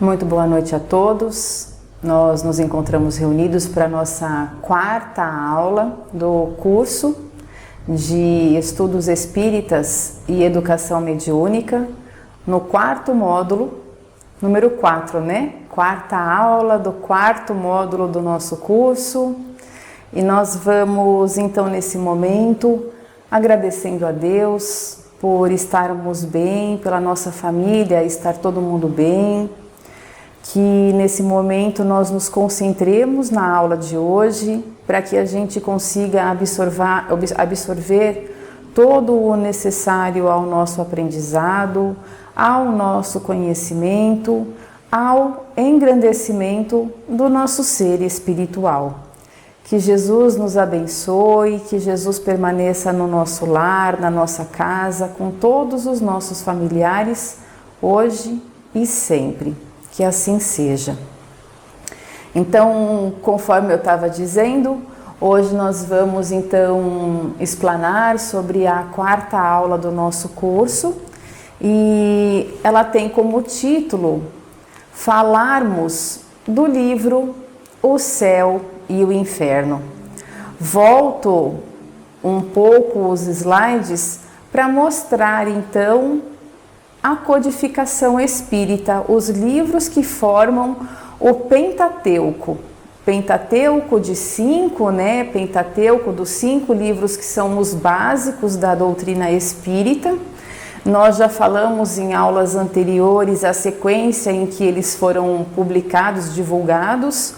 Muito boa noite a todos. Nós nos encontramos reunidos para a nossa quarta aula do curso de Estudos Espíritas e Educação Mediúnica, no quarto módulo, número 4, né? Quarta aula do quarto módulo do nosso curso. E nós vamos, então, nesse momento, agradecendo a Deus por estarmos bem, pela nossa família, estar todo mundo bem. Que nesse momento nós nos concentremos na aula de hoje para que a gente consiga absorver todo o necessário ao nosso aprendizado, ao nosso conhecimento, ao engrandecimento do nosso ser espiritual. Que Jesus nos abençoe, que Jesus permaneça no nosso lar, na nossa casa, com todos os nossos familiares, hoje e sempre. Que assim seja. Então, conforme eu estava dizendo, hoje nós vamos então explanar sobre a quarta aula do nosso curso e ela tem como título falarmos do livro O Céu e o Inferno. Volto um pouco os slides para mostrar então a codificação espírita, os livros que formam o Pentateuco. Pentateuco de 5, né? Pentateuco dos 5 livros que são os básicos da doutrina espírita. Nós já falamos em aulas anteriores a sequência em que eles foram publicados, divulgados.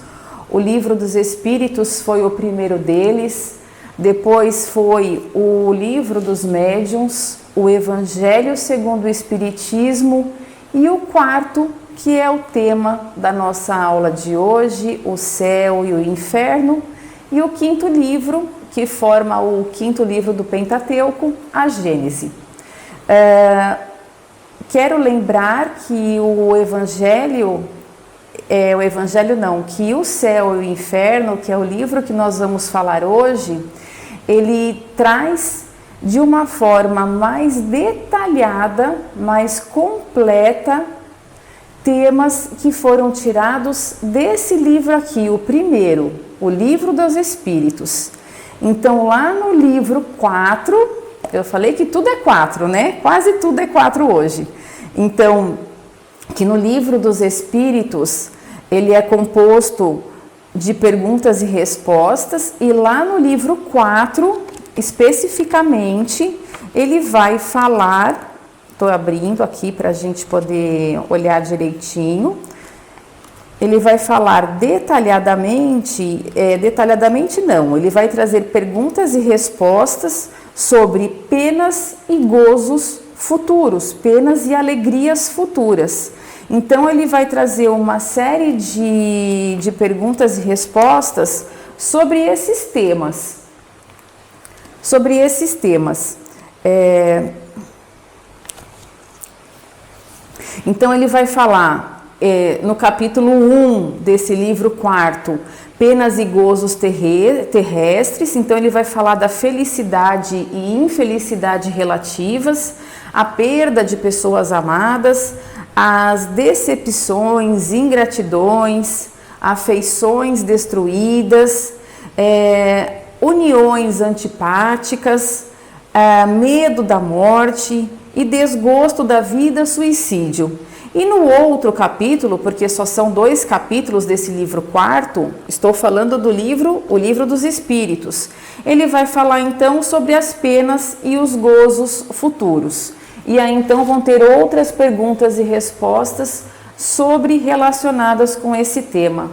O Livro dos Espíritos foi o primeiro deles, depois foi o Livro dos Médiuns, o Evangelho segundo o Espiritismo e o quarto, que é o tema da nossa aula de hoje, o Céu e o Inferno, e o quinto livro, que forma o quinto livro do Pentateuco, a Gênese. Quero lembrar que que o Céu e o Inferno, que é o livro que nós vamos falar hoje, ele traz de uma forma mais detalhada, mais completa, temas que foram tirados desse livro aqui, o primeiro, o Livro dos Espíritos. Então, lá no livro 4, eu falei que tudo é 4, né? Quase tudo é 4 hoje. Então, que no Livro dos Espíritos, ele é composto de perguntas e respostas, e lá no livro 4, especificamente, ele vai falar, estou abrindo aqui para a gente poder olhar direitinho, ele vai falar detalhadamente não, ele vai trazer perguntas e respostas sobre penas e gozos futuros, penas e alegrias futuras. Então, ele vai trazer uma série de perguntas e respostas sobre esses temas. Então, ele vai falar no capítulo 1 desse livro quarto, penas e gozos terrestres. Então, ele vai falar da felicidade e infelicidade relativas, a perda de pessoas amadas, as decepções, ingratidões, afeições destruídas, uniões antipáticas, medo da morte e desgosto da vida, suicídio. E no outro capítulo, porque só são 2 capítulos desse livro quarto, estou falando do livro, o Livro dos Espíritos. Ele vai falar então sobre as penas e os gozos futuros. E aí então vão ter outras perguntas e respostas relacionadas com esse tema.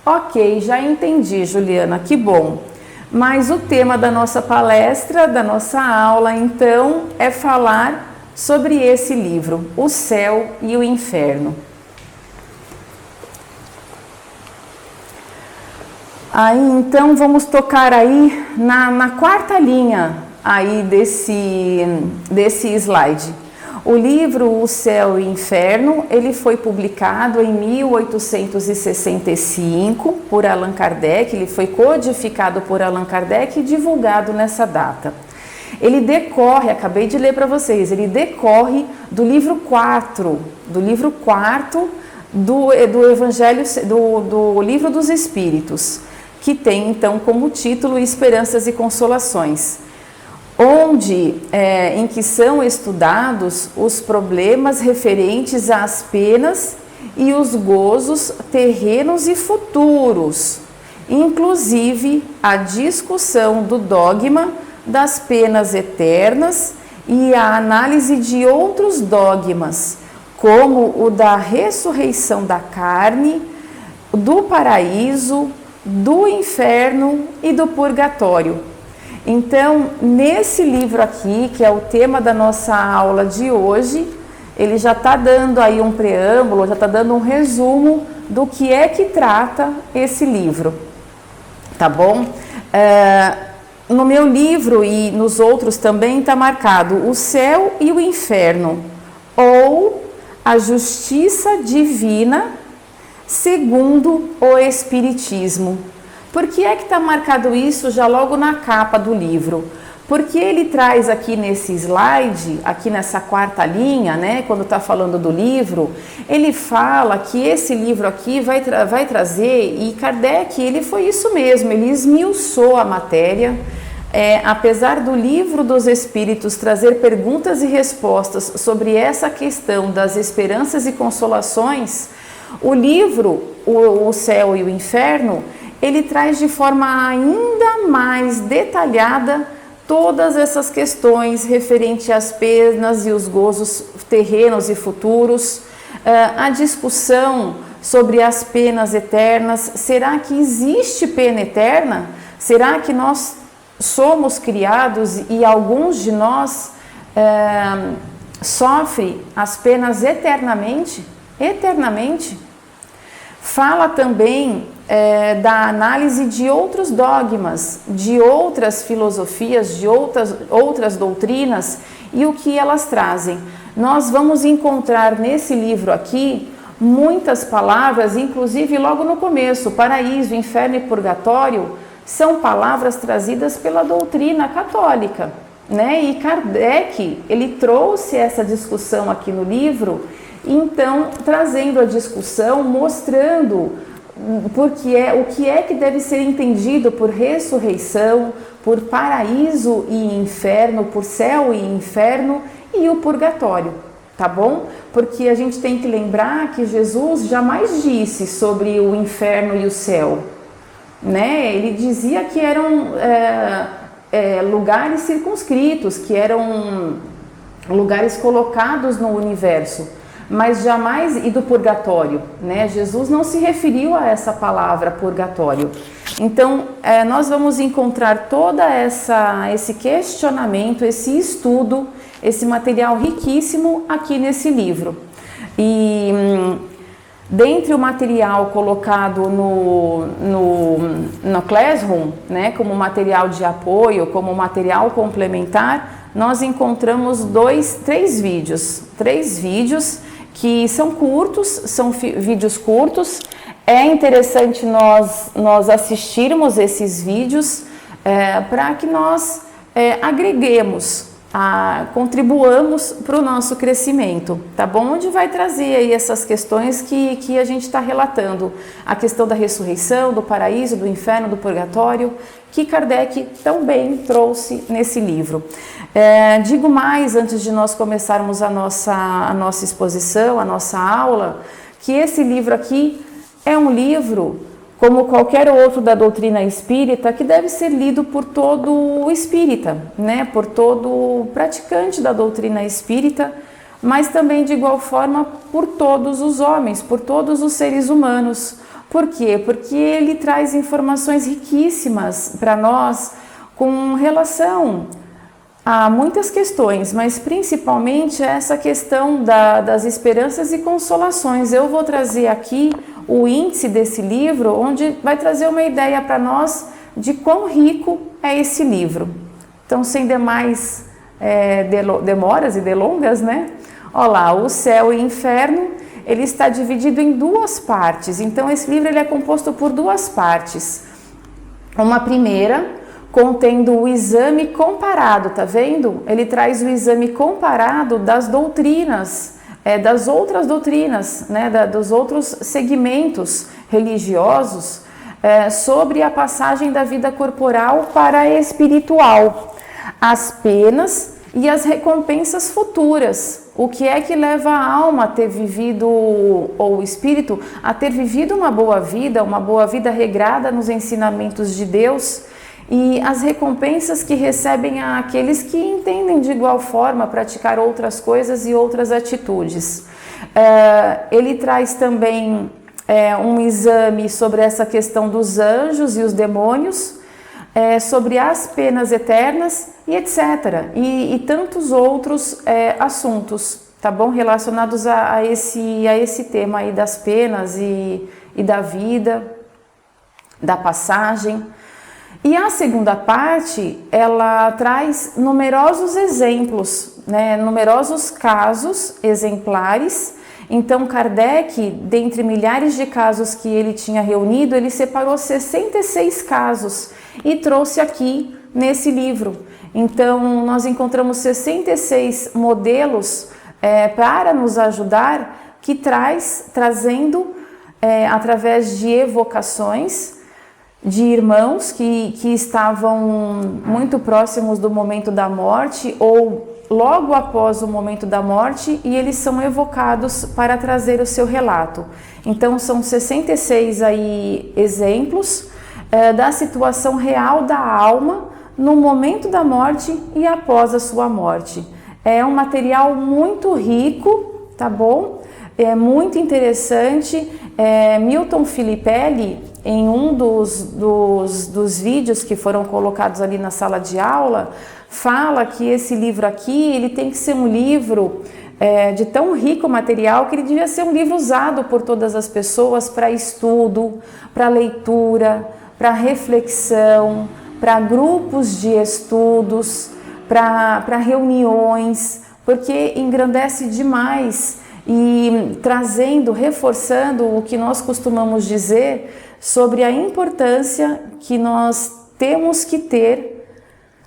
Ok, já entendi, Juliana, que bom. Mas o tema da nossa palestra, da nossa aula, então, é falar sobre esse livro, O Céu e o Inferno. Aí, então, vamos tocar aí na quarta linha aí desse slide. O livro O Céu e o Inferno, ele foi publicado em 1865 por Allan Kardec, ele foi codificado por Allan Kardec e divulgado nessa data. Ele decorre, acabei de ler para vocês, ele decorre do livro 4 do Evangelho, do Livro dos Espíritos, que tem então como título Esperanças e Consolações, em que são estudados os problemas referentes às penas e os gozos terrenos e futuros, inclusive a discussão do dogma das penas eternas e a análise de outros dogmas, como o da ressurreição da carne, do paraíso, do inferno e do purgatório. Então, nesse livro aqui, que é o tema da nossa aula de hoje, ele já está dando aí um preâmbulo, já está dando um resumo do que é que trata esse livro, tá bom? No meu livro e nos outros também está marcado o céu e o inferno, ou a justiça divina segundo o Espiritismo. Por que é que está marcado isso já logo na capa do livro? Porque ele traz aqui nesse slide, aqui nessa quarta linha, né, quando está falando do livro, ele fala que esse livro aqui vai trazer, e Kardec, ele foi isso mesmo, ele esmiuçou a matéria. Apesar do Livro dos Espíritos trazer perguntas e respostas sobre essa questão das esperanças e consolações, o livro, o Céu e o Inferno, ele traz de forma ainda mais detalhada todas essas questões referentes às penas e os gozos terrenos e futuros, a discussão sobre as penas eternas. Será que existe pena eterna? Será que nós somos criados e alguns de nós sofrem as penas eternamente? Eternamente? Fala também da análise de outros dogmas, de outras filosofias, de outras doutrinas e o que elas trazem. Nós vamos encontrar nesse livro aqui muitas palavras, inclusive logo no começo, paraíso, inferno e purgatório, são palavras trazidas pela doutrina católica, né? E Kardec, ele trouxe essa discussão aqui no livro, então trazendo a discussão, mostrando o que é que deve ser entendido por ressurreição, por paraíso e inferno, por céu e inferno e o purgatório, tá bom? Porque a gente tem que lembrar que Jesus jamais disse sobre o inferno e o céu, né? Ele dizia que eram lugares circunscritos, que eram lugares colocados no universo, mas jamais, e do purgatório, né? Jesus não se referiu a essa palavra purgatório. Então, nós vamos encontrar esse questionamento, esse estudo, esse material riquíssimo aqui nesse livro. E dentre o material colocado no Classroom, né, como material de apoio, como material complementar, nós encontramos três vídeos que são curtos, são vídeos curtos. É interessante nós assistirmos esses vídeos para que nós agreguemos, contribuamos para o nosso crescimento, tá bom? Onde vai trazer aí essas questões que a gente está relatando, a questão da ressurreição, do paraíso, do inferno, do purgatório, que Kardec também trouxe nesse livro. Digo mais, antes de nós começarmos a nossa exposição, a nossa aula, que esse livro aqui é um livro, como qualquer outro da doutrina espírita, que deve ser lido por todo espírita, né? Por todo praticante da doutrina espírita, mas também de igual forma por todos os homens, por todos os seres humanos. Por quê? Porque ele traz informações riquíssimas para nós com relação a muitas questões, mas principalmente essa questão das esperanças e consolações. Eu vou trazer aqui o índice desse livro, onde vai trazer uma ideia para nós de quão rico é esse livro. Então, sem demais demoras e delongas, né? Olha lá, o Céu e Inferno, ele está dividido em duas partes. Então, esse livro ele é composto por duas partes. Uma primeira, contendo o exame comparado, tá vendo? Ele traz o exame comparado das doutrinas das outras doutrinas, né, dos outros segmentos religiosos, sobre a passagem da vida corporal para a espiritual, as penas e as recompensas futuras. O que é que leva a alma a ter vivido, ou o espírito, a ter vivido uma boa vida regrada nos ensinamentos de Deus, e as recompensas que recebem aqueles que entendem de igual forma praticar outras coisas e outras atitudes. Ele traz também um exame sobre essa questão dos anjos e os demônios, sobre as penas eternas e etc. E tantos outros assuntos, tá bom? Relacionados a esse tema aí das penas e da vida, da passagem. E a segunda parte, ela traz numerosos exemplos, né? Numerosos casos exemplares. Então, Kardec, dentre milhares de casos que ele tinha reunido, ele separou 66 casos e trouxe aqui nesse livro. Então, nós encontramos 66 modelos para nos ajudar, que trazendo, através de evocações, de irmãos que estavam muito próximos do momento da morte ou logo após o momento da morte, e eles são evocados para trazer o seu relato. Então são 66 aí exemplos da situação real da alma no momento da morte e após a sua morte. É um material muito rico, tá bom? É muito interessante. Milton Filipelli, em um dos vídeos que foram colocados ali na sala de aula, fala que esse livro aqui, ele tem que ser um livro de tão rico material que ele devia ser um livro usado por todas as pessoas para estudo, para leitura, para reflexão, para grupos de estudos, para reuniões, porque engrandece demais e trazendo, reforçando o que nós costumamos dizer sobre a importância que nós temos que ter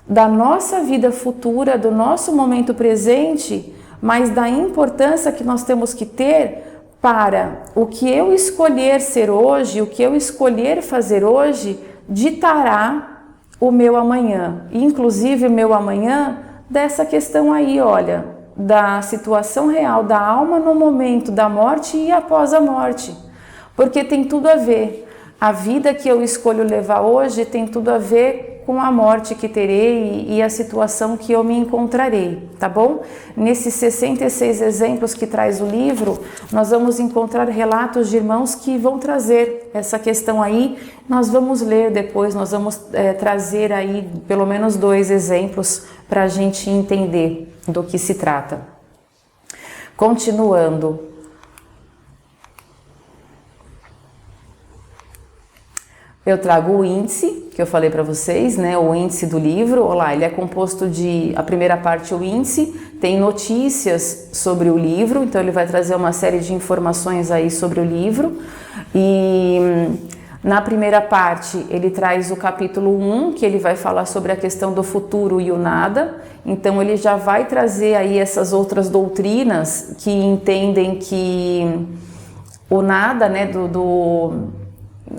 da nossa vida futura, do nosso momento presente, mas da importância que nós temos que ter para o que eu escolher ser hoje, o que eu escolher fazer hoje, ditará o meu amanhã. Inclusive o meu amanhã dessa questão aí, olha, da situação real da alma no momento da morte e após a morte. Porque tem tudo a ver. A vida que eu escolho levar hoje tem tudo a ver com a morte que terei e a situação que eu me encontrarei, tá bom? Nesses 66 exemplos que traz o livro, nós vamos encontrar relatos de irmãos que vão trazer essa questão aí. Nós vamos ler depois, nós vamos trazer aí pelo menos 2 exemplos para a gente entender do que se trata. Continuando. Eu trago o índice, que eu falei para vocês, né? O índice do livro. Olha lá, ele é composto de... A primeira parte, o índice, tem notícias sobre o livro, então ele vai trazer uma série de informações aí sobre o livro. E na primeira parte, ele traz o capítulo 1, que ele vai falar sobre a questão do futuro e o nada. Então ele já vai trazer aí essas outras doutrinas que entendem que o nada, né,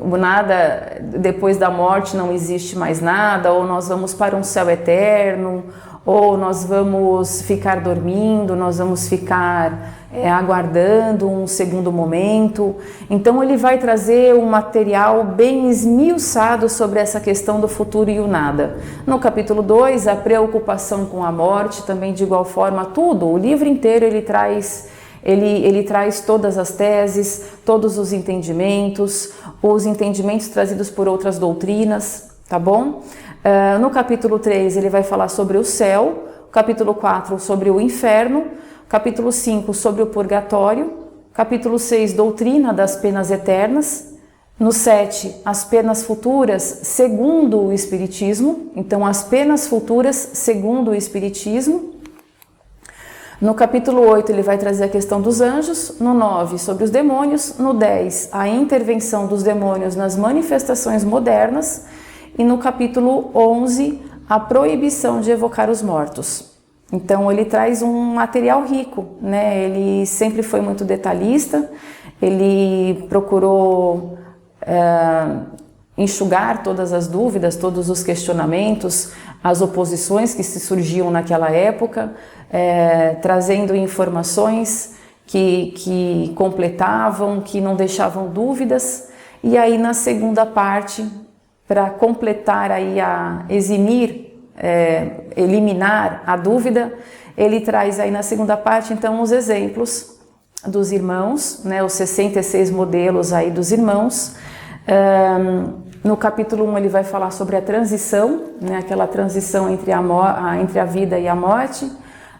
o nada, depois da morte não existe mais nada, ou nós vamos para um céu eterno, ou nós vamos ficar dormindo, nós vamos ficar aguardando um segundo momento. Então ele vai trazer um material bem esmiuçado sobre essa questão do futuro e o nada. No capítulo 2, a preocupação com a morte, também de igual forma, tudo, o livro inteiro ele traz todas as teses, todos os entendimentos trazidos por outras doutrinas, tá bom? No capítulo 3 ele vai falar sobre o céu, capítulo 4 sobre o inferno, capítulo 5 sobre o purgatório, capítulo 6 doutrina das penas eternas, no 7 as penas futuras segundo o Espiritismo, então as penas futuras segundo o Espiritismo. No capítulo 8 ele vai trazer a questão dos anjos, no 9 sobre os demônios, no 10 a intervenção dos demônios nas manifestações modernas e no capítulo 11 a proibição de evocar os mortos. Então ele traz um material rico, né? Ele sempre foi muito detalhista, ele procurou enxugar todas as dúvidas, todos os questionamentos, as oposições que se surgiam naquela época, trazendo informações que completavam, que não deixavam dúvidas. E aí na segunda parte, para completar aí eliminar a dúvida, ele traz aí na segunda parte então os exemplos dos irmãos, né, os 66 modelos aí dos irmãos. No capítulo 1 ele vai falar sobre a transição, né, aquela transição entre a vida e a morte.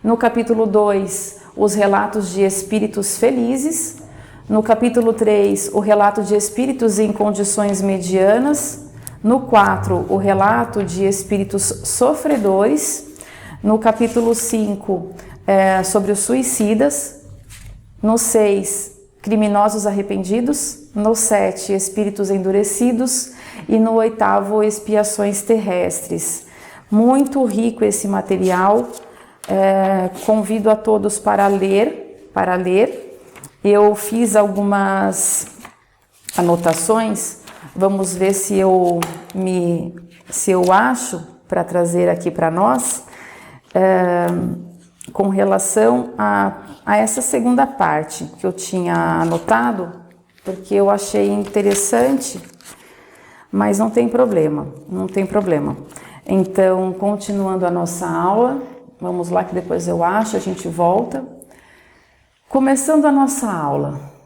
No capítulo 2, os relatos de espíritos felizes. No capítulo 3, o relato de espíritos em condições medianas. No 4, o relato de espíritos sofredores. No capítulo 5, sobre os suicidas. No 6, criminosos arrependidos. No 7, espíritos endurecidos. E no 8º, expiações terrestres. Muito rico esse material. Convido a todos para ler. Eu fiz algumas anotações. Vamos ver se eu acho para trazer aqui para nós, com relação a essa segunda parte que eu tinha anotado, porque eu achei interessante, mas não tem problema. Então, continuando a nossa aula, vamos lá que depois eu acho, a gente volta. Começando a nossa aula.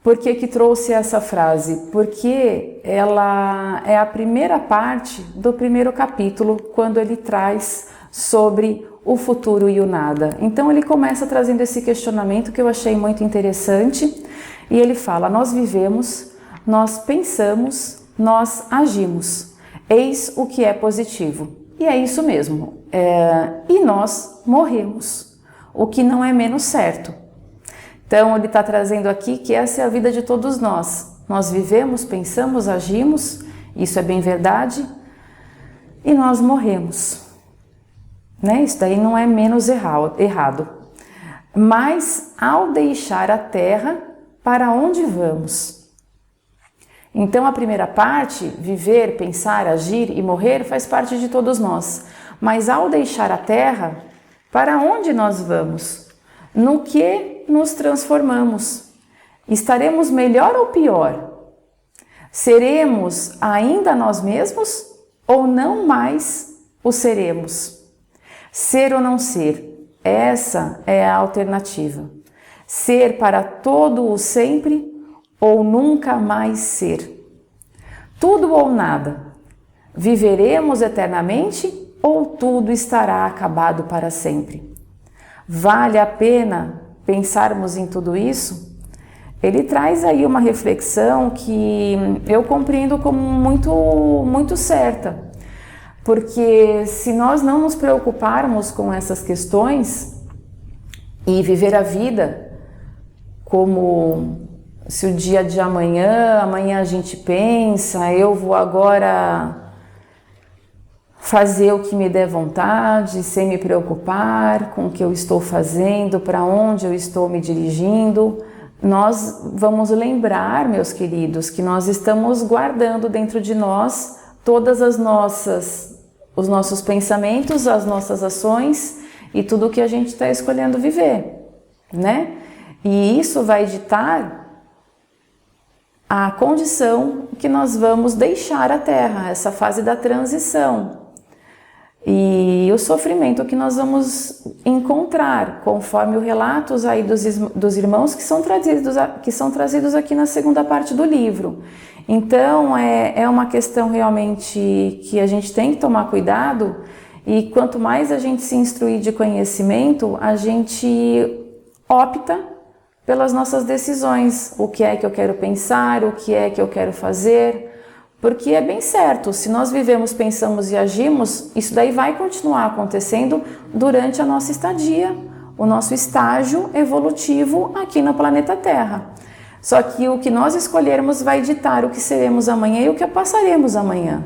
Por que trouxe essa frase? Porque ela é a primeira parte do primeiro capítulo, quando ele traz sobre o futuro e o nada. Então ele começa trazendo esse questionamento que eu achei muito interessante, e ele fala: nós vivemos, nós pensamos, nós agimos. Eis o que é positivo. E é isso mesmo. E nós morremos, o que não é menos certo. Então ele está trazendo aqui que essa é a vida de todos nós. Nós vivemos, pensamos, agimos, isso é bem verdade, e nós morremos. Né? Isso daí não é menos errado. Mas ao deixar a Terra, para onde vamos? Então a primeira parte, viver, pensar, agir e morrer, faz parte de todos nós. Mas ao deixar a Terra, para onde nós vamos? No que nos transformamos? Estaremos melhor ou pior? Seremos ainda nós mesmos ou não mais o seremos? Ser ou não ser? Essa é a alternativa. Ser para todo o sempre ou nunca mais ser? Tudo ou nada? Viveremos eternamente ou tudo estará acabado para sempre? Vale a pena pensarmos em tudo isso? Ele traz aí uma reflexão que eu compreendo como muito certa, porque se nós não nos preocuparmos com essas questões e viver a vida como se o dia de amanhã a gente pensa, eu vou agora fazer o que me der vontade, sem me preocupar com o que eu estou fazendo, para onde eu estou me dirigindo, nós vamos lembrar, meus queridos, que nós estamos guardando dentro de nós todas os nossos pensamentos, as nossas ações e tudo o que a gente está escolhendo viver, né? E isso vai ditar a condição que nós vamos deixar a Terra, essa fase da transição. E o sofrimento que nós vamos encontrar, conforme os relatos aí dos irmãos que são trazidos aqui na segunda parte do livro. Então, é uma questão realmente que a gente tem que tomar cuidado, e quanto mais a gente se instruir de conhecimento, a gente opta pelas nossas decisões. O que é que eu quero pensar, o que é que eu quero fazer. Porque é bem certo, se nós vivemos, pensamos e agimos, isso daí vai continuar acontecendo durante a nossa estadia, o nosso estágio evolutivo aqui no planeta Terra. Só que o que nós escolhermos vai ditar o que seremos amanhã e o que passaremos amanhã.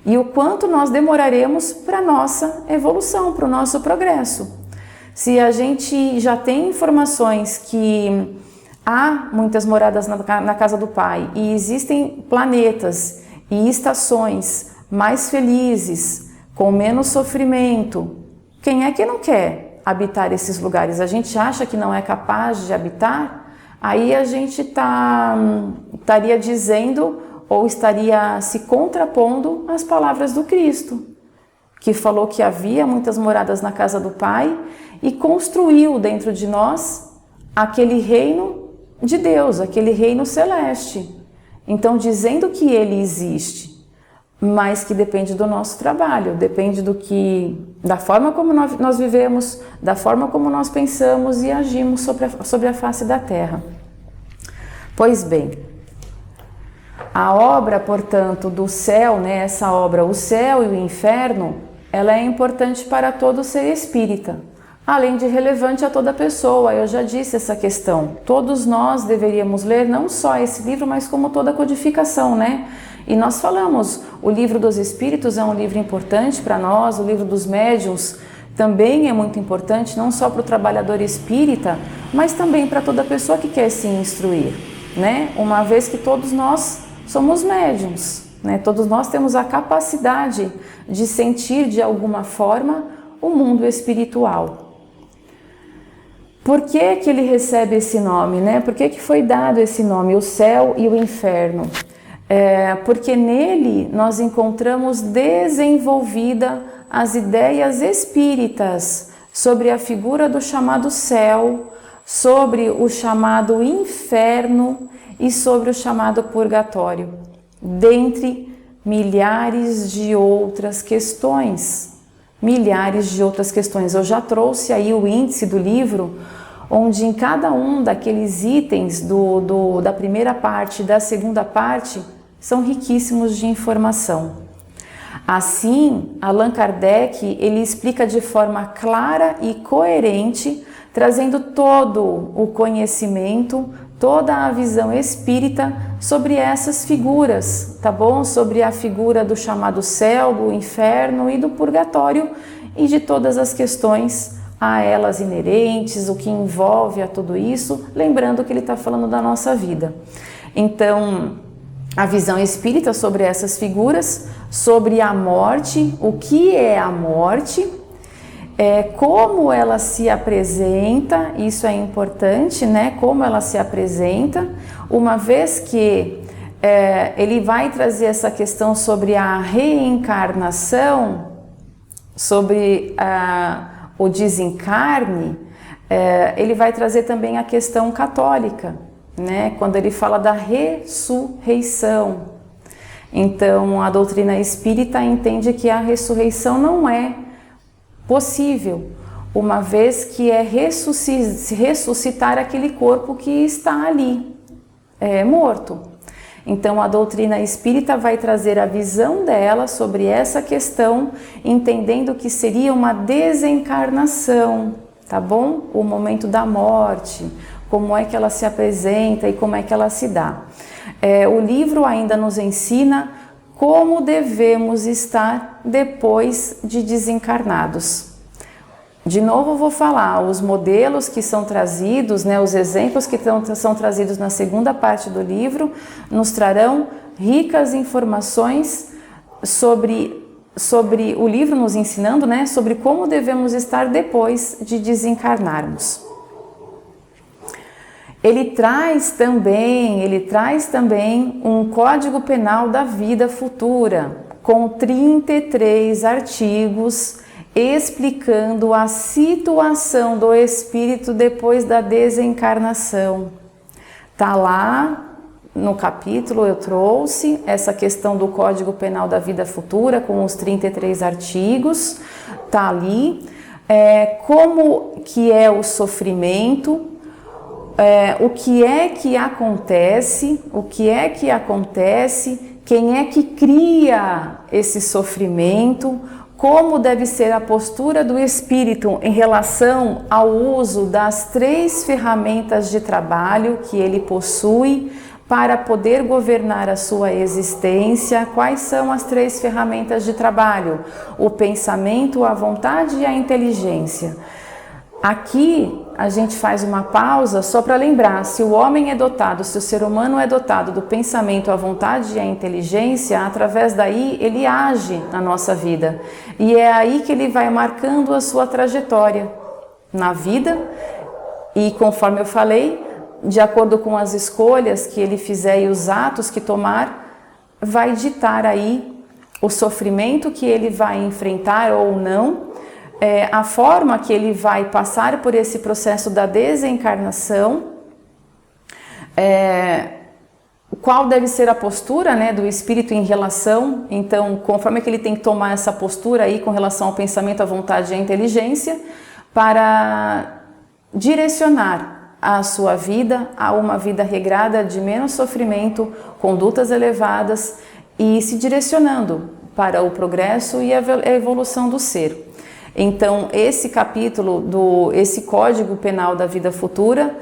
e o quanto nós demoraremos para a nossa evolução, para o nosso progresso. Se a gente já tem informações que há muitas moradas na casa do Pai e existem planetas e estações mais felizes, com menos sofrimento, quem é que não quer habitar esses lugares? A gente acha que não é capaz de habitar? Aí a gente estaria dizendo ou estaria se contrapondo às palavras do Cristo, que falou que havia muitas moradas na casa do Pai e construiu dentro de nós aquele reino de Deus, aquele reino celeste. Então, dizendo que ele existe, mas que depende do nosso trabalho, depende da forma como nós vivemos, da forma como nós pensamos e agimos sobre a face da Terra. Pois bem, a obra, portanto, do céu, essa obra, o céu e o inferno, ela é importante para todo ser espírita, além de relevante a toda pessoa. Eu já disse essa questão. Todos nós deveríamos ler não só esse livro, mas como toda a codificação, E nós falamos, o livro dos Espíritos é um livro importante para nós, o livro dos médiuns também é muito importante, não só para o trabalhador espírita, mas também para toda pessoa que quer se instruir, Uma vez que todos nós somos médiuns, Todos nós temos a capacidade de sentir de alguma forma o mundo espiritual. Por que que ele recebe esse nome, Por que que foi dado esse nome, o céu e o inferno? Porque nele nós encontramos desenvolvida as ideias espíritas sobre a figura do chamado céu, sobre o chamado inferno e sobre o chamado purgatório, dentre milhares de outras questões. Eu já trouxe aí o índice do livro, onde em cada um daqueles itens da primeira parte e da segunda parte são riquíssimos de informação. Assim, Allan Kardec, ele explica de forma clara e coerente, trazendo todo o conhecimento, toda a visão espírita sobre essas figuras, tá bom? Sobre a figura do chamado céu, do inferno e do purgatório e de todas as questões a elas inerentes, o que envolve a tudo isso, lembrando que ele está falando da nossa vida. Então, a visão espírita sobre essas figuras, sobre a morte, o que é a morte, como ela se apresenta, isso é importante, Como ela se apresenta, uma vez que ele vai trazer essa questão sobre a reencarnação, sobre o desencarne, ele vai trazer também a questão católica, Quando ele fala da ressurreição. Então, a doutrina espírita entende que a ressurreição não é possível, uma vez que é ressuscitar aquele corpo que está ali, morto. Então, a doutrina espírita vai trazer a visão dela sobre essa questão, entendendo que seria uma desencarnação, tá bom? O momento da morte, como é que ela se apresenta e como é que ela se dá. O livro ainda nos ensina como devemos estar depois de desencarnados. De novo vou falar, os modelos que são trazidos, os exemplos que são trazidos na segunda parte do livro, nos trarão ricas informações sobre o livro nos ensinando, sobre como devemos estar depois de desencarnarmos. Ele traz também um Código Penal da Vida Futura, com 33 artigos explicando a situação do espírito depois da desencarnação. Tá lá no capítulo, eu trouxe essa questão do Código Penal da Vida Futura com os 33 artigos, tá ali, como que é o sofrimento, o que é que acontece, quem é que cria esse sofrimento, como deve ser a postura do espírito em relação ao uso das 3 ferramentas de trabalho que ele possui para poder governar a sua existência, quais são as 3 ferramentas de trabalho? O pensamento, a vontade e a inteligência. Aqui a gente faz uma pausa só para lembrar, se o homem é dotado, se o ser humano é dotado do pensamento, a vontade e a inteligência, através daí ele age na nossa vida. E é aí que ele vai marcando a sua trajetória na vida e, conforme eu falei, de acordo com as escolhas que ele fizer e os atos que tomar, vai ditar aí o sofrimento que ele vai enfrentar ou não, a forma que ele vai passar por esse processo da desencarnação, qual deve ser a postura, né, do espírito em relação, então, conforme que ele tem que tomar essa postura aí com relação ao pensamento, à vontade e à inteligência, para direcionar a sua vida a uma vida regrada de menos sofrimento, condutas elevadas e se direcionando para o progresso e a evolução do ser. Então, esse capítulo, esse Código Penal da Vida Futura,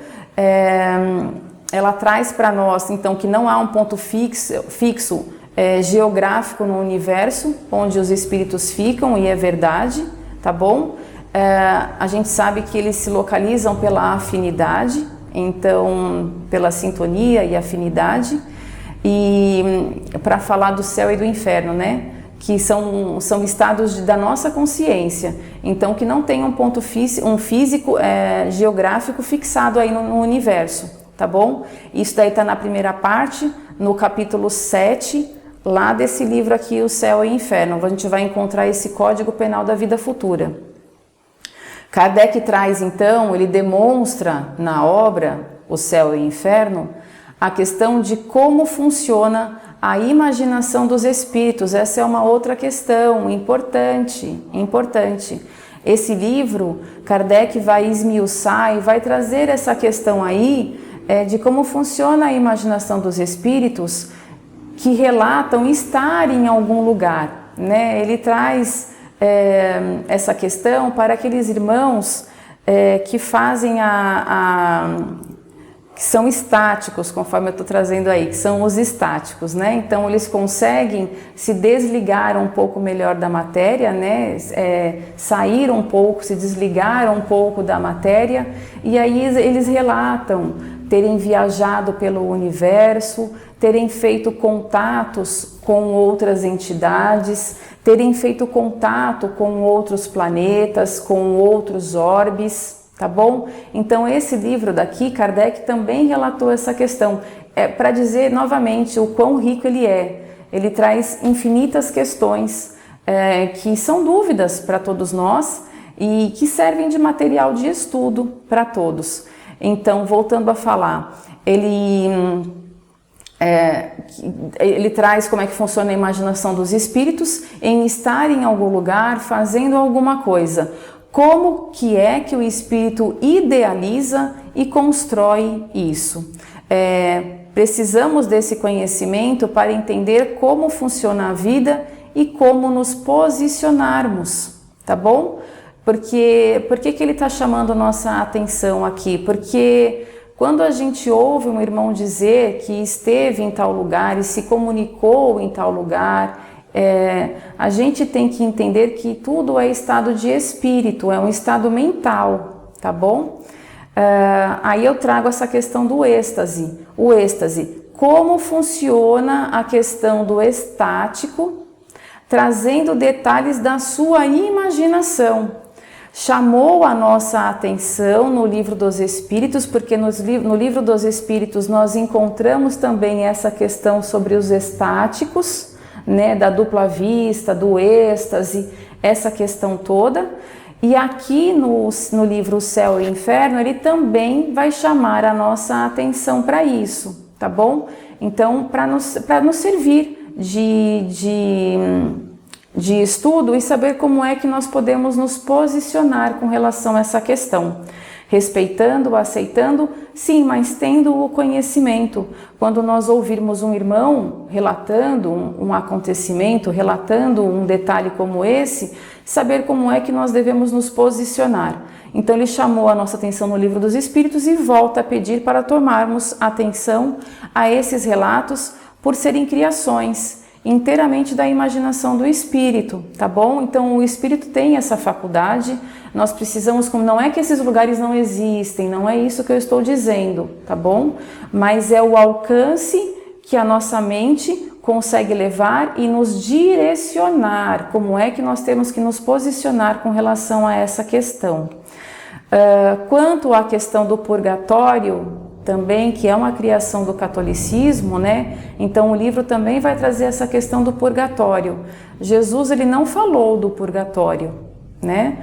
ela traz para nós, então, que não há um ponto fixo geográfico no universo, onde os espíritos ficam, e é verdade, tá bom? A gente sabe que eles se localizam pela afinidade, então, pela sintonia e afinidade, e para falar do céu e do inferno, né? Que são estados da nossa consciência, então que não tem um ponto físico geográfico fixado aí no universo, tá bom? Isso daí está na primeira parte, no capítulo 7, lá desse livro aqui, O Céu e o Inferno, onde a gente vai encontrar esse Código Penal da Vida Futura. Kardec traz então, ele demonstra na obra O Céu e o Inferno, a questão de como funciona a imaginação dos espíritos. Essa é uma outra questão importante. Esse livro, Kardec vai esmiuçar e vai trazer essa questão aí de como funciona a imaginação dos espíritos que relatam estar em algum lugar, né? Ele traz essa questão para aqueles irmãos que fazem que são estáticos, conforme eu estou trazendo aí, que são os estáticos, né? Então eles conseguem se desligar um pouco melhor da matéria, né? Sair um pouco, se desligar um pouco da matéria, e aí eles relatam terem viajado pelo universo, terem feito contatos com outras entidades, terem feito contato com outros planetas, com outros orbes. Tá bom? Então esse livro daqui, Kardec também relatou essa questão, para dizer novamente o quão rico ele é. Ele traz infinitas questões que são dúvidas para todos nós e que servem de material de estudo para todos. Então, voltando a falar, ele traz como é que funciona a imaginação dos espíritos em estar em algum lugar fazendo alguma coisa. Como que é que o espírito idealiza e constrói isso? Precisamos desse conhecimento para entender como funciona a vida e como nos posicionarmos, tá bom? Por que ele está chamando nossa atenção aqui? Porque quando a gente ouve um irmão dizer que esteve em tal lugar e se comunicou em tal lugar, a gente tem que entender que tudo é estado de espírito, é um estado mental, tá bom? Aí eu trago essa questão do êxtase. O êxtase, como funciona a questão do estático, trazendo detalhes da sua imaginação. Chamou a nossa atenção no Livro dos Espíritos, porque no Livro dos Espíritos nós encontramos também essa questão sobre os estáticos, né, da dupla vista, do êxtase, essa questão toda. E aqui no livro O Céu e o Inferno, ele também vai chamar a nossa atenção para isso, tá bom? Então, para nos servir de estudo e saber como é que nós podemos nos posicionar com relação a essa questão. Respeitando, aceitando, sim, mas tendo o conhecimento. Quando nós ouvirmos um irmão relatando um acontecimento, relatando um detalhe como esse, saber como é que nós devemos nos posicionar. Então ele chamou a nossa atenção no Livro dos Espíritos e volta a pedir para tomarmos atenção a esses relatos por serem criações inteiramente da imaginação do espírito, tá bom? Então o espírito tem essa faculdade, nós precisamos, não é que esses lugares não existem, não é isso que eu estou dizendo, tá bom? Mas é o alcance que a nossa mente consegue levar e nos direcionar, como é que nós temos que nos posicionar com relação a essa questão. Quanto à questão do purgatório, também, que é uma criação do catolicismo, né? Então o livro também vai trazer essa questão do purgatório. Jesus, ele não falou do purgatório, né?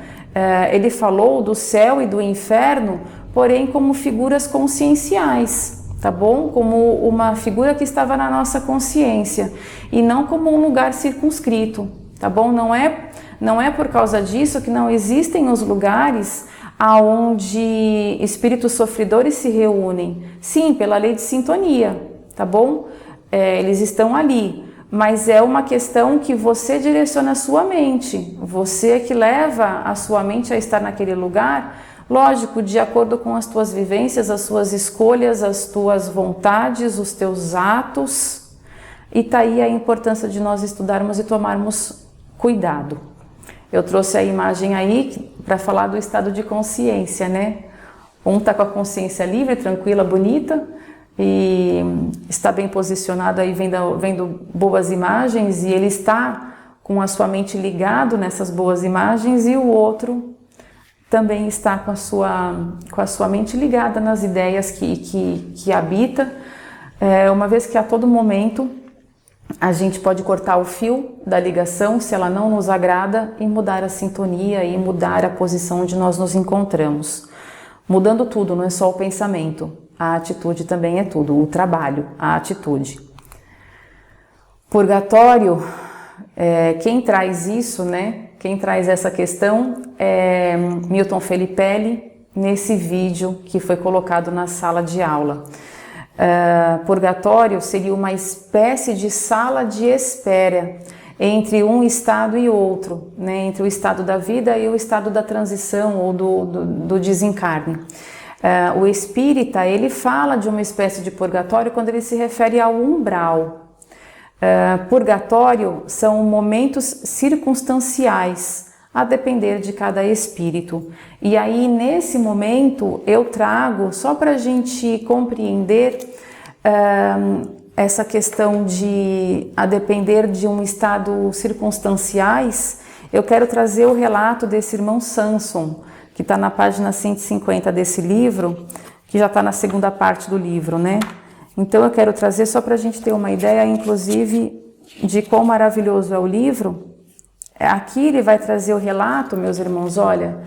Ele falou do céu e do inferno, porém como figuras conscienciais, tá bom? Como uma figura que estava na nossa consciência e não como um lugar circunscrito, tá bom? Não é por causa disso que não existem os lugares aonde espíritos sofredores se reúnem. Sim, pela lei de sintonia, tá bom? Eles estão ali, mas é uma questão que você direciona a sua mente, você é que leva a sua mente a estar naquele lugar, lógico, de acordo com as tuas vivências, as suas escolhas, as tuas vontades, os teus atos, e tá aí a importância de nós estudarmos e tomarmos cuidado. Eu trouxe a imagem aí para falar do estado de consciência, né? Um está com a consciência livre, tranquila, bonita e está bem posicionado aí, vendo boas imagens, e ele está com a sua mente ligado nessas boas imagens, e o outro também está com a sua mente ligada nas ideias que habita, uma vez que a todo momento a gente pode cortar o fio da ligação se ela não nos agrada e mudar a sintonia e mudar a posição onde nós nos encontramos. Mudando tudo, não é só o pensamento, a atitude também é tudo, o trabalho, a atitude. Purgatório, quem traz isso, né? Quem traz essa questão é Milton Felippelli, nesse vídeo que foi colocado na sala de aula. Purgatório seria uma espécie de sala de espera entre um estado e outro, né? Entre o estado da vida e o estado da transição ou do desencarne. O espírita, ele fala de uma espécie de purgatório quando ele se refere ao umbral. Purgatório são momentos circunstanciais, a depender de cada espírito. E aí, nesse momento, eu trago, só para a gente compreender essa questão de, a depender de um estado circunstanciais, eu quero trazer o relato desse irmão Samson, que está na página 150 desse livro, que já está na segunda parte do livro, né? Então, eu quero trazer só para a gente ter uma ideia, inclusive, de quão maravilhoso é o livro. Aqui ele vai trazer o relato, meus irmãos, olha,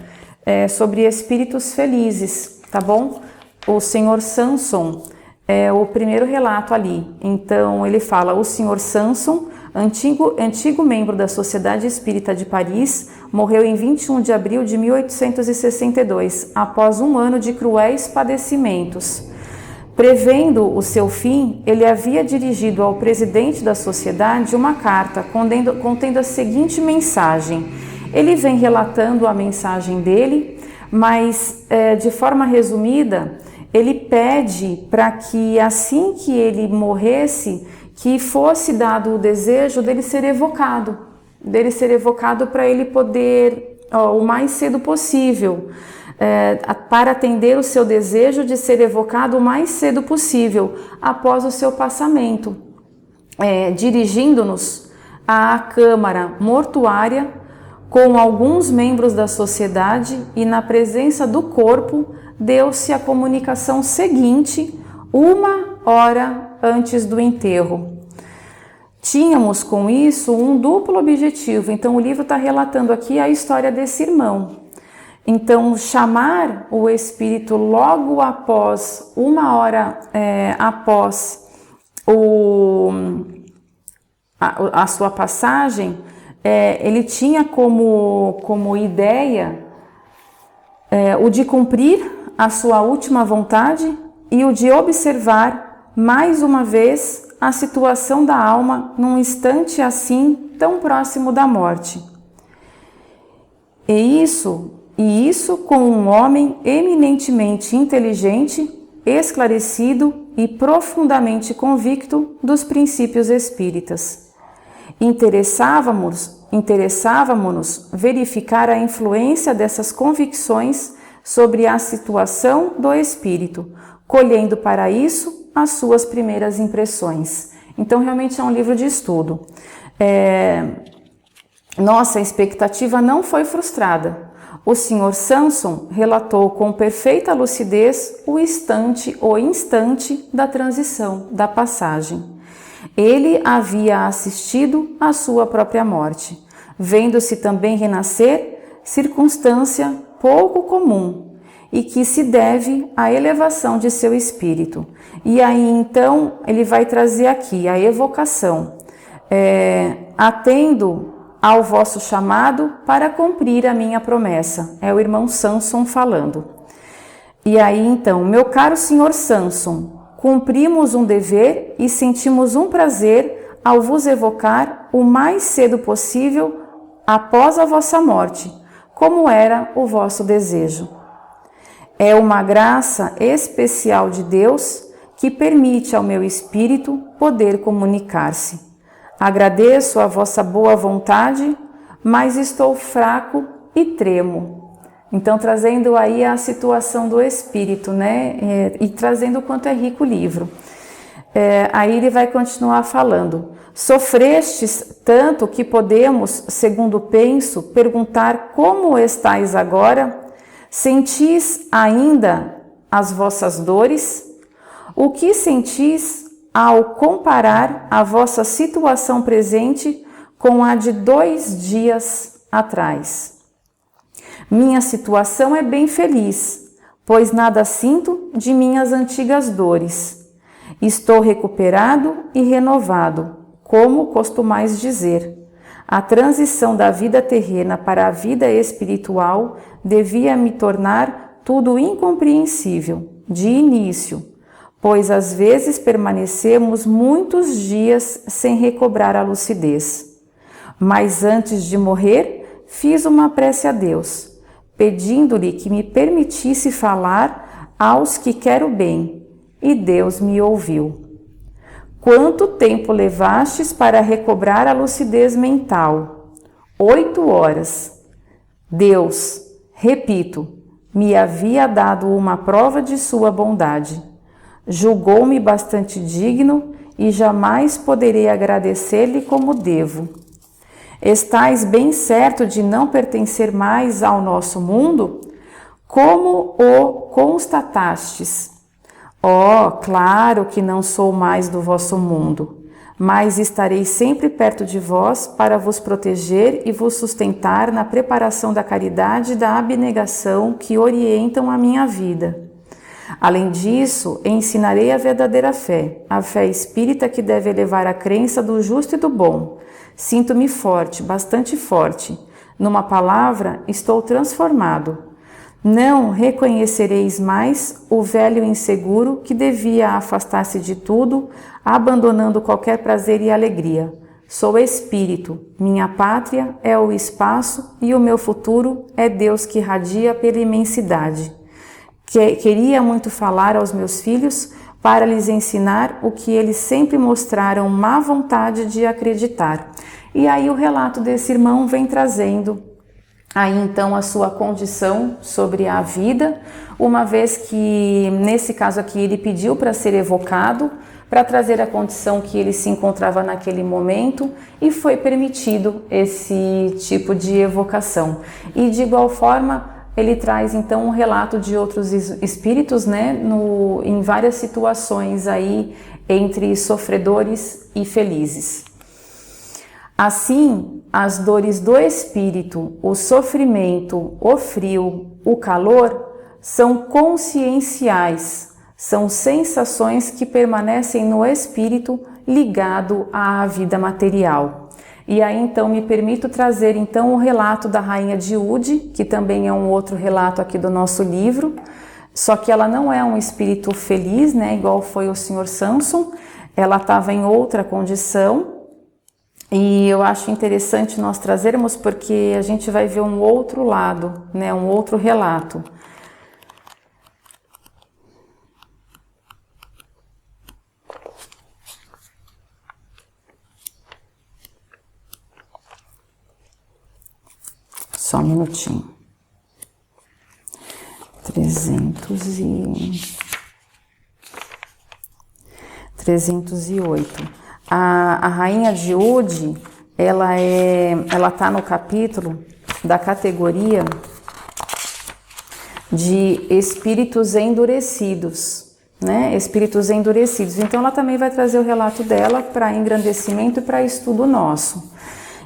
sobre espíritos felizes, tá bom? O senhor Samson é o primeiro relato ali. Então ele fala: o senhor Samson, antigo membro da Sociedade Espírita de Paris, morreu em 21 de abril de 1862, após um ano de cruéis padecimentos. Prevendo o seu fim, ele havia dirigido ao presidente da sociedade uma carta contendo a seguinte mensagem. Ele vem relatando a mensagem dele, mas de forma resumida, ele pede para que assim que ele morresse, que fosse dado o desejo dele ser evocado para ele poder, o mais cedo possível, para atender o seu desejo de ser evocado o mais cedo possível, após o seu passamento, dirigindo-nos à câmara mortuária com alguns membros da sociedade, e na presença do corpo deu-se a comunicação seguinte, 1 hora antes do enterro. Tínhamos com isso um duplo objetivo. Então o livro está relatando aqui a história desse irmão. Então, chamar o espírito logo após, 1 hora após a sua passagem, ele tinha como ideia o de cumprir a sua última vontade e o de observar mais uma vez a situação da alma num instante assim tão próximo da morte. E isso e isso com um homem eminentemente inteligente, esclarecido e profundamente convicto dos princípios espíritas. Interessávamo-nos verificar a influência dessas convicções sobre a situação do espírito, colhendo para isso as suas primeiras impressões. Então, realmente é um livro de estudo. Nossa expectativa não foi frustrada. O Sr. Samson relatou com perfeita lucidez o instante da transição, da passagem. Ele havia assistido à sua própria morte, vendo-se também renascer, circunstância pouco comum e que se deve à elevação de seu espírito. E aí então ele vai trazer aqui a evocação, atendo ao vosso chamado para cumprir a minha promessa. É o irmão Samson falando. E aí então, meu caro senhor Samson, cumprimos um dever e sentimos um prazer ao vos evocar o mais cedo possível após a vossa morte, como era o vosso desejo. É uma graça especial de Deus que permite ao meu espírito poder comunicar-se. Agradeço a vossa boa vontade, mas estou fraco e tremo. Então, trazendo aí a situação do espírito, né? E trazendo o quanto é rico o livro. Aí ele vai continuar falando. Sofrestes tanto que podemos, segundo penso, perguntar como estáis agora? Sentis ainda as vossas dores? O que sentis ao comparar a vossa situação presente com a de 2 dias atrás? Minha situação é bem feliz, pois nada sinto de minhas antigas dores. Estou recuperado e renovado, como costumais dizer. A transição da vida terrena para a vida espiritual devia me tornar tudo incompreensível, de início, pois às vezes permanecemos muitos dias sem recobrar a lucidez. Mas antes de morrer, fiz uma prece a Deus, pedindo-lhe que me permitisse falar aos que quero bem, e Deus me ouviu. Quanto tempo levastes para recobrar a lucidez mental? 8 horas. Deus, repito, me havia dado uma prova de sua bondade. Julgou-me bastante digno e jamais poderei agradecer-lhe como devo. Estais bem certo de não pertencer mais ao nosso mundo? Como o constatastes? Claro que não sou mais do vosso mundo, mas estarei sempre perto de vós para vos proteger e vos sustentar na preparação da caridade e da abnegação que orientam a minha vida. Além disso, ensinarei a verdadeira fé, a fé espírita que deve elevar a crença do justo e do bom. Sinto-me forte, bastante forte. Numa palavra, estou transformado. Não reconhecereis mais o velho inseguro que devia afastar-se de tudo, abandonando qualquer prazer e alegria. Sou espírito, minha pátria é o espaço e o meu futuro é Deus que irradia pela imensidade. Queria muito falar aos meus filhos para lhes ensinar o que eles sempre mostraram má vontade de acreditar. E aí o relato desse irmão vem trazendo aí então a sua condição sobre a vida, uma vez que nesse caso aqui ele pediu para ser evocado, para trazer a condição que ele se encontrava naquele momento e foi permitido esse tipo de evocação. E de igual forma ele traz então um relato de outros espíritos, né, em várias situações aí entre sofredores e felizes. Assim, as dores do espírito, o sofrimento, o frio, o calor, são conscienciais, são sensações que permanecem no espírito ligado à vida material. E aí então me permito trazer então o relato da rainha de Udi, que também é um outro relato aqui do nosso livro, só que ela não é um espírito feliz, né, igual foi o Sr. Samson, ela estava em outra condição. E eu acho interessante nós trazermos porque a gente vai ver um outro lado, né, um outro relato. Só um minutinho. 308. A rainha de Udi, ela tá no capítulo da categoria de espíritos endurecidos, né? Espíritos endurecidos. Então ela também vai trazer o relato dela para engrandecimento e para estudo nosso.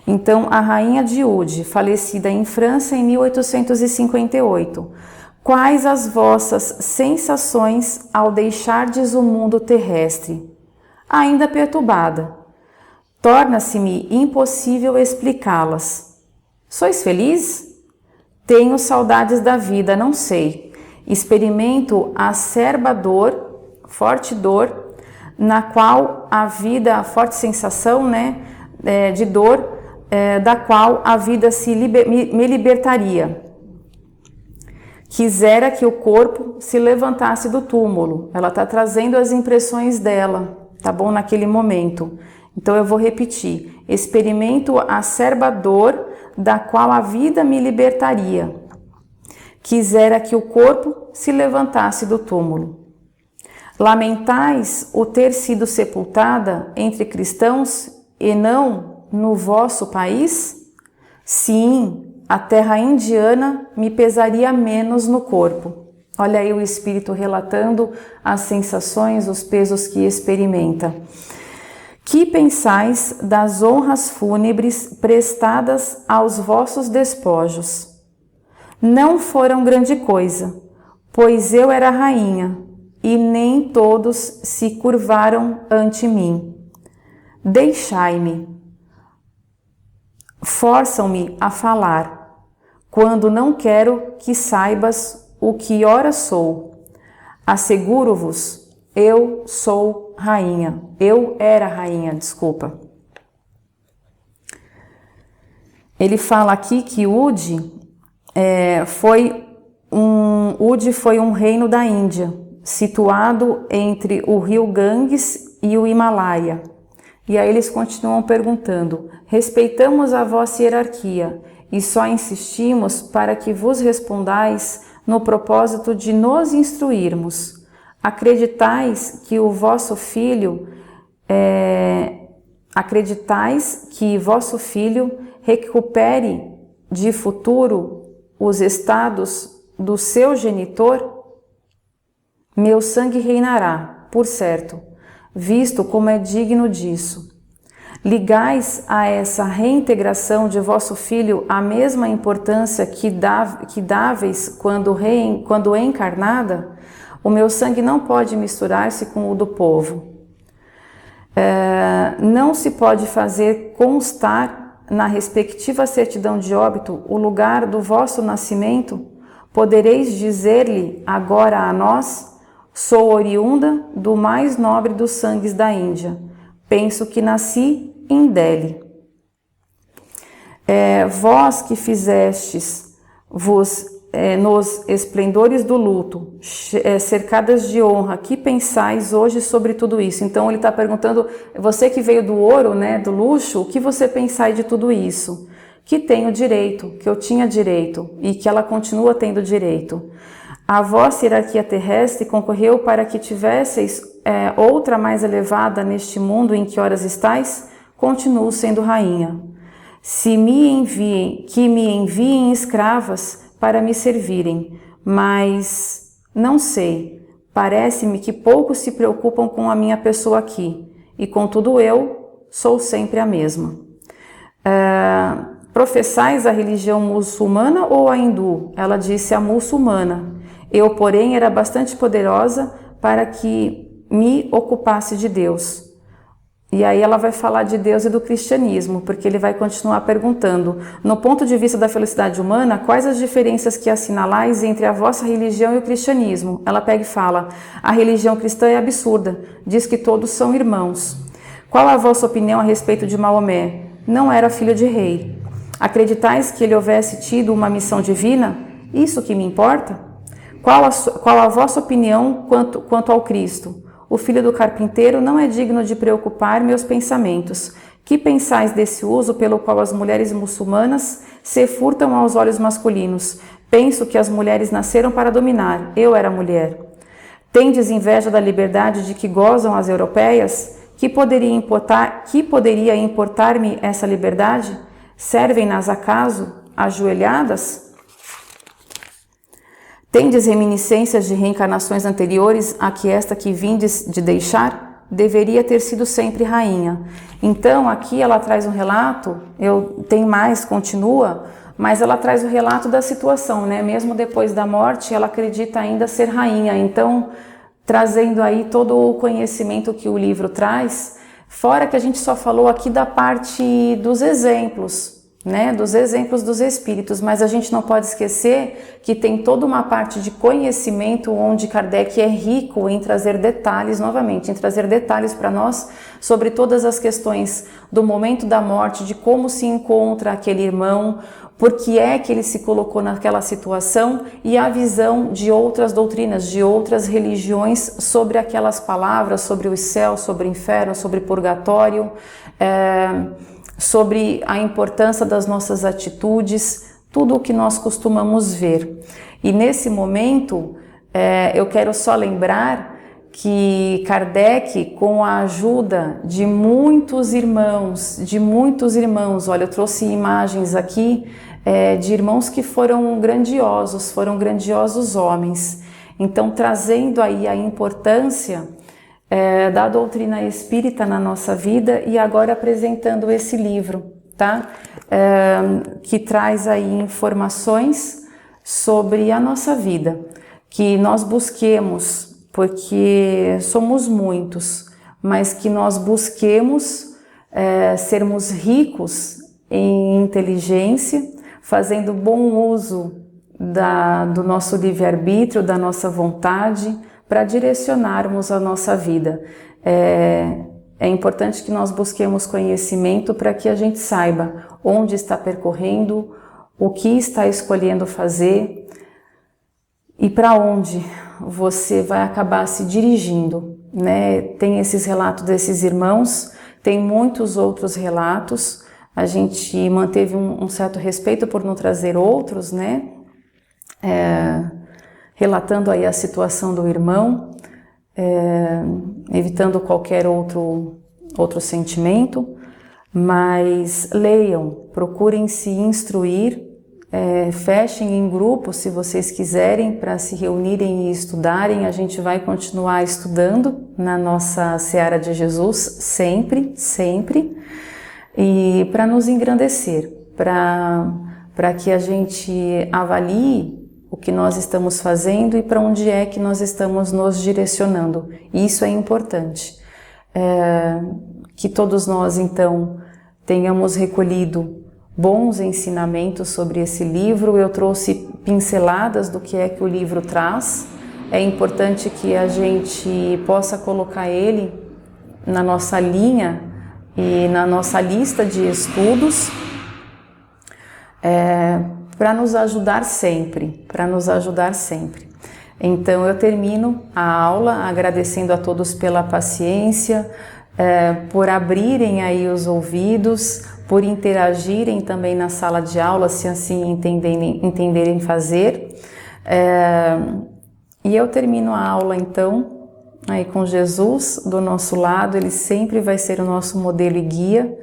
Então, a rainha de Udi, falecida em França em 1858. Quais as vossas sensações ao deixardes o mundo terrestre? Ainda perturbada. Torna-se-me impossível explicá-las. Sois feliz? Tenho saudades da vida, não sei. Experimento acerba dor, forte dor, na qual a vida, a forte sensação, né, de dor, da qual a vida me libertaria. Quisera que o corpo se levantasse do túmulo. Ela está trazendo as impressões dela, tá bom? Naquele momento. Então eu vou repetir. Experimento acerba dor, da qual a vida me libertaria. Quisera que o corpo se levantasse do túmulo. Lamentais o ter sido sepultada entre cristãos e não no vosso país? Sim, a terra indiana me pesaria menos no corpo. Olha aí o espírito relatando as sensações, os pesos que experimenta. Que pensais das honras fúnebres prestadas aos vossos despojos? Não foram grande coisa, pois eu era rainha, e nem todos se curvaram ante mim. Deixai-me. Forçam-me a falar, quando não quero que saibas o que ora sou. Asseguro-vos, eu sou rainha. Eu era rainha, desculpa. Ele fala aqui que Udi foi um reino da Índia, situado entre o rio Ganges e o Himalaia. E aí eles continuam perguntando: respeitamos a vossa hierarquia e só insistimos para que vos respondais no propósito de nos instruirmos. Acreditais que vosso filho recupere de futuro os estados do seu genitor? Meu sangue reinará, por certo, visto como é digno disso. Ligais a essa reintegração de vosso filho a mesma importância que dáveis quando encarnada? O meu sangue não pode misturar-se com o do povo. Não se pode fazer constar na respectiva certidão de óbito o lugar do vosso nascimento? Podereis dizer-lhe agora a nós: sou oriunda do mais nobre dos sangues da Índia. Penso que nasci em Delhi. Vós que fizestes nos esplendores do luto, cercadas de honra, que pensais hoje sobre tudo isso? Então ele está perguntando, você que veio do ouro, né, do luxo, o que você pensais de tudo isso? Que tenho direito, que eu tinha direito e que ela continua tendo direito. A vossa hierarquia terrestre concorreu para que tivesseis outra mais elevada neste mundo em que horas estáis? Continuo sendo rainha. Que me enviem escravas para me servirem, mas não sei, parece-me que poucos se preocupam com a minha pessoa aqui, e contudo eu sou sempre a mesma. Professais a religião muçulmana ou a hindu? Ela disse a muçulmana. Eu, porém, era bastante poderosa para que me ocupasse de Deus. E aí ela vai falar de Deus e do cristianismo, porque ele vai continuar perguntando: no ponto de vista da felicidade humana, quais as diferenças que assinalais entre a vossa religião e o cristianismo? Ela pega e fala: a religião cristã é absurda, diz que todos são irmãos. Qual a vossa opinião a respeito de Maomé? não era filho de rei. Acreditais que ele houvesse tido uma missão divina? Isso que me importa? Qual a vossa opinião quanto ao Cristo? O filho do carpinteiro não é digno de preocupar meus pensamentos. Que pensais desse uso pelo qual as mulheres muçulmanas se furtam aos olhos masculinos? Penso que as mulheres nasceram para dominar. Eu era mulher. Tendes inveja da liberdade de que gozam as europeias? Que poderia importar-me essa liberdade? Servem-nas acaso ajoelhadas? Tendes reminiscências de reencarnações anteriores a que esta que vindes de deixar? Deveria ter sido sempre rainha. Então, aqui ela traz um relato, continua, mas ela traz o relato da situação, né? Mesmo depois da morte, ela acredita ainda ser rainha. Então, trazendo aí todo o conhecimento que o livro traz, fora que a gente só falou aqui da parte dos exemplos, né, dos exemplos dos espíritos, mas a gente não pode esquecer que tem toda uma parte de conhecimento onde Kardec é rico em trazer detalhes, novamente, em trazer detalhes para nós sobre todas as questões do momento da morte, de como se encontra aquele irmão, por que é que ele se colocou naquela situação e a visão de outras doutrinas, de outras religiões sobre aquelas palavras, sobre o céu, sobre o inferno, sobre purgatório, sobre a importância das nossas atitudes, tudo o que nós costumamos ver. E nesse momento, eu quero só lembrar que Kardec, com a ajuda de muitos irmãos, olha, eu trouxe imagens aqui de irmãos que foram grandiosos homens. Então, trazendo aí a importância da doutrina espírita na nossa vida e agora apresentando esse livro, tá? Que traz aí informações sobre a nossa vida, que nós busquemos, porque somos muitos, mas que nós busquemos sermos ricos em inteligência, fazendo bom uso do nosso livre-arbítrio, da nossa vontade, para direcionarmos a nossa vida. É importante que nós busquemos conhecimento para que a gente saiba onde está percorrendo, o que está escolhendo fazer e para onde você vai acabar se dirigindo, né? Tem esses relatos desses irmãos, tem muitos outros relatos, a gente manteve um certo respeito por não trazer outros, né? Relatando aí a situação do irmão, evitando qualquer outro sentimento, mas leiam, procurem se instruir, fechem em grupo se vocês quiserem para se reunirem e estudarem. A gente vai continuar estudando na nossa Seara de Jesus, sempre, e para nos engrandecer, para que a gente avalie o que nós estamos fazendo e para onde é que nós estamos nos direcionando. Isso é importante. Que todos nós, então, tenhamos recolhido bons ensinamentos sobre esse livro. Eu trouxe pinceladas do que é que o livro traz. É importante que a gente possa colocar ele na nossa linha e na nossa lista de estudos, para nos ajudar sempre, Então eu termino a aula agradecendo a todos pela paciência, por abrirem aí os ouvidos, por interagirem também na sala de aula, se assim entenderem fazer. E eu termino a aula então aí com Jesus do nosso lado, ele sempre vai ser o nosso modelo e guia,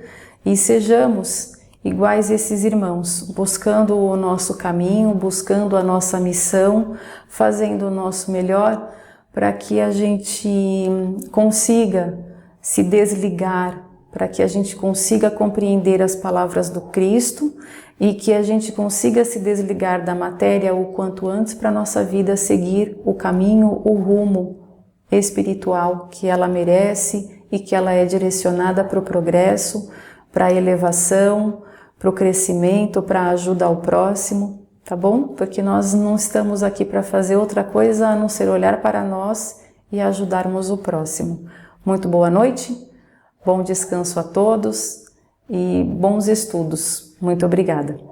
e sejamos iguais a esses irmãos, buscando o nosso caminho, buscando a nossa missão, fazendo o nosso melhor para que a gente consiga se desligar, para que a gente consiga compreender as palavras do Cristo e que a gente consiga se desligar da matéria o quanto antes para a nossa vida seguir o caminho, o rumo espiritual que ela merece e que ela é direcionada para o progresso, para a elevação, para o crescimento, para a ajuda ao próximo, tá bom? Porque nós não estamos aqui para fazer outra coisa a não ser olhar para nós e ajudarmos o próximo. Muito boa noite, bom descanso a todos e bons estudos. Muito obrigada.